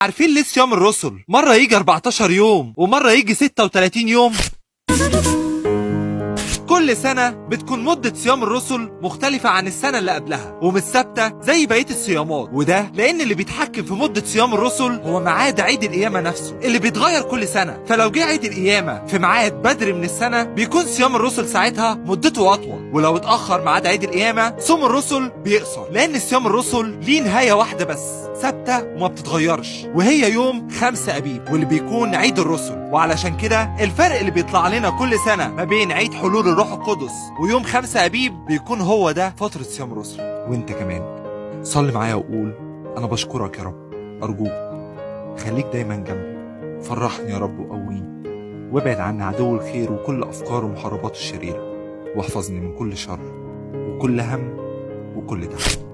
عارفين ليه صيام الرسل مرة يجي 14 يوم ومرة يجي 36 يوم؟ كل سنة بتكون مدة صيام الرسل مختلفة عن السنة اللي قبلها ومش ثابتة زي بقية الصيامات، وده لأن اللي بيتحكم في مدة صيام الرسل هو ميعاد عيد القيامة نفسه اللي بيتغير كل سنة. فلو جه عيد القيامة في ميعاد بدري من السنة بيكون صيام الرسل ساعتها مدته أطول، ولو اتأخر ميعاد عيد القيامة صوم الرسل بيقصر، لأن صيام الرسل ليه نهاية واحدة بس ثابتة وما بتتغيرش، وهي يوم 5 أبيب واللي بيكون عيد الرسل. وعلشان كده الفرق اللي بيطلع لنا كل سنة ما بين عيد حلول الروح القدس ويوم 5 أبيب بيكون هو ده فترة صيام الرسل. وانت كمان صلي معايا وقول: أنا بشكرك يا رب، أرجوك خليك دايما جنبي، فرحني يا رب وقويني، وابعد عني عدو الخير وكل أفكار ومحاربات الشريرة، واحفظني من كل شر وكل هم وكل تعب.